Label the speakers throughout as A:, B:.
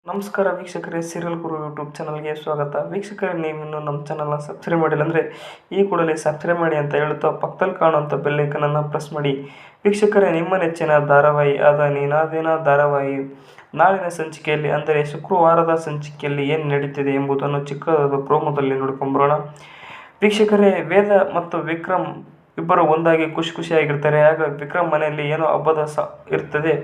A: ನಮಸ್ಕಾರ ವೀಕ್ಷಕರೇ, ಸೀರಿಯಲ್ ಗುರು ಯೂಟ್ಯೂಬ್ ಚಾನಲ್ಗೆ ಸ್ವಾಗತ. ವೀಕ್ಷಕರೇ, ನೀವಿನ್ನು ನಮ್ಮ ಚಾನಲ್ನ ಸಬ್ಸ್ಕ್ರೈಬ್ ಮಾಡಿಲ್ಲ ಅಂದರೆ ಈ ಕೂಡಲೇ ಸಬ್ಸ್ಕ್ರೈಬ್ ಮಾಡಿ ಅಂತ ಹೇಳುತ್ತಾ ಪಕ್ಕದಲ್ಲಿ ಕಾಣುವಂಥ ಬೆಲ್ಲೈಕನನ್ನು ಪ್ರೆಸ್ ಮಾಡಿ. ವೀಕ್ಷಕರೇ, ನಿಮ್ಮ ನೆಚ್ಚಿನ ಧಾರಾವಾಹಿ ಆದ ನೀನಾದೇನ ಧಾರಾವಾಹಿ ನಾಳಿನ ಸಂಚಿಕೆಯಲ್ಲಿ ಅಂದರೆ ಶುಕ್ರವಾರದ ಸಂಚಿಕೆಯಲ್ಲಿ ಏನು ನಡೀತಿದೆ ಎಂಬುದನ್ನು ಚಿಕ್ಕದಾದ ಪ್ರೋಮೋದಲ್ಲಿ ನೋಡ್ಕೊಂಬರೋಣ. ವೀಕ್ಷಕರೇ, ವೇದ ಮತ್ತು ವಿಕ್ರಮ್ ಇಬ್ಬರು ಒಂದಾಗಿ ಖುಷಿಯಾಗಿರ್ತಾರೆ. ಆಗ ವಿಕ್ರಮ್ ಮನೆಯಲ್ಲಿ ಏನೋ ಹಬ್ಬದ ಇರ್ತದೆ.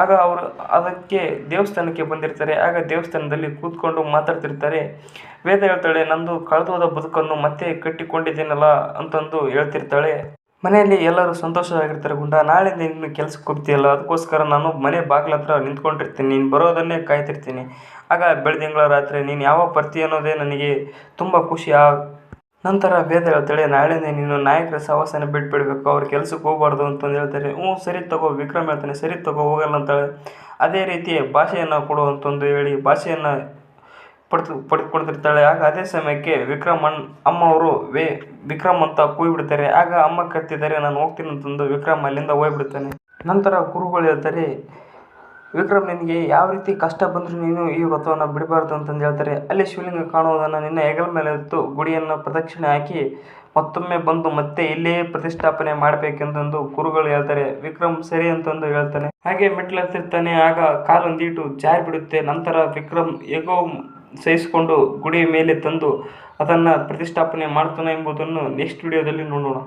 A: ಆಗ ಅವರು ಅದಕ್ಕೆ ದೇವಸ್ಥಾನಕ್ಕೆ ಬಂದಿರ್ತಾರೆ. ಆಗ ದೇವಸ್ಥಾನದಲ್ಲಿ ಕೂತ್ಕೊಂಡು ಮಾತಾಡ್ತಿರ್ತಾರೆ. ವೇದ ಹೇಳ್ತಾಳೆ, ನಂದು ಕಳೆದೋದ ಬದುಕನ್ನು ಮತ್ತೆ ಕಟ್ಟಿಕೊಂಡಿದ್ದೀನಲ್ಲ ಅಂತಂದು ಹೇಳ್ತಿರ್ತಾಳೆ. ಮನೆಯಲ್ಲಿ ಎಲ್ಲರೂ ಸಂತೋಷವಾಗಿರ್ತಾರೆ. ಗುಂಡ, ನಾಳೆಯಿಂದ ನೀನು ಕೆಲ್ಸಕ್ಕೆ ಹೋಗ್ತೀಯಲ್ಲ, ಅದಕ್ಕೋಸ್ಕರ ನಾನು ಮನೆ ಬಾಗಿಲ ಹತ್ರ ನಿಂತ್ಕೊಂಡಿರ್ತೀನಿ, ನೀನು ಬರೋದನ್ನೇ ಕಾಯ್ತಿರ್ತೀನಿ. ಆಗ ಬೆಳದಿಂಗಳ ರಾತ್ರಿ ನೀನು ಯಾವಾಗ ಬರ್ತೀಯ ಅನ್ನೋದೇ ನನಗೆ ತುಂಬ ಖುಷಿ. ನಂತರ ವೇದ ಹೇಳ್ತಾಳೆ, ನಾಳೆನೇ ನೀನು ನಾಯಕರ ಸಹವಾಸನ ಬಿಟ್ಬಿಡ್ಬೇಕು, ಅವ್ರ ಕೆಲ್ಸಕ್ಕೆ ಹೋಗ್ಬಾರ್ದು ಅಂತಂದು ಹೇಳ್ತಾರೆ. ಸರಿ ತಗೋ. ವಿಕ್ರಮ್ ಹೇಳ್ತಾನೆ, ಸರಿ ತಗೋ, ಹೋಗಲ್ಲ ಅಂತಾಳೆ. ಅದೇ ರೀತಿ ಭಾಷೆಯನ್ನು ಕೊಡು ಅಂತಂದು ಹೇಳಿ ಭಾಷೆಯನ್ನು ಪಡೆದುಕೊಡ್ತಿರ್ತಾಳೆ. ಆಗ ಅದೇ ಸಮಯಕ್ಕೆ ವಿಕ್ರಮ್ ಅಮ್ಮ ಅವರು ವಿಕ್ರಮ್ ಅಂತ ಕೂಗಿಬಿಡ್ತಾರೆ. ಆಗ ಅಮ್ಮ ಕತ್ತಿದ್ದಾರೆ, ನಾನು ಹೋಗ್ತೀನಿ ಅಂತಂದು ವಿಕ್ರಮ್ ಅಲ್ಲಿಂದ ಹೋಗ್ಬಿಡ್ತಾನೆ. ನಂತರ ಗುರುಗಳು ಹೇಳ್ತಾರೆ, ವಿಕ್ರಮ್, ನಿನಗೆ ಯಾವ ರೀತಿ ಕಷ್ಟ ಬಂದರೂ ನೀನು ಈ ವ್ರತವನ್ನು ಬಿಡಬಾರ್ದು ಅಂತಂದು ಹೇಳ್ತಾರೆ. ಅಲ್ಲಿ ಶಿವಲಿಂಗ ಕಾಣುವುದನ್ನು ನಿನ್ನ ಹೆಗಲ ಮೇಲೆ ಇತ್ತು ಗುಡಿಯನ್ನು ಪ್ರದಕ್ಷಿಣೆ ಹಾಕಿ ಮತ್ತೊಮ್ಮೆ ಬಂದು ಮತ್ತೆ ಇಲ್ಲೇ ಪ್ರತಿಷ್ಠಾಪನೆ ಮಾಡಬೇಕೆಂದು ಗುರುಗಳು ಹೇಳ್ತಾರೆ. ವಿಕ್ರಮ್ ಸರಿ ಅಂತಂದು ಹೇಳ್ತಾನೆ. ಹಾಗೆ ಮೆಟ್ಲತ್ತಿರ್ತಾನೆ. ಆಗ ಕಾಲೊಂದೀಟು ಜಾರಿ ಬಿಡುತ್ತೆ. ನಂತರ ವಿಕ್ರಮ್ ಹೇಗೋ ಸಹಿಸಿಕೊಂಡು ಗುಡಿ ಮೇಲೆ ತಂದು ಅದನ್ನು ಪ್ರತಿಷ್ಠಾಪನೆ ಮಾಡ್ತಾನೆ ಎಂಬುದನ್ನು ನೆಕ್ಸ್ಟ್ ವಿಡಿಯೋದಲ್ಲಿ ನೋಡೋಣ.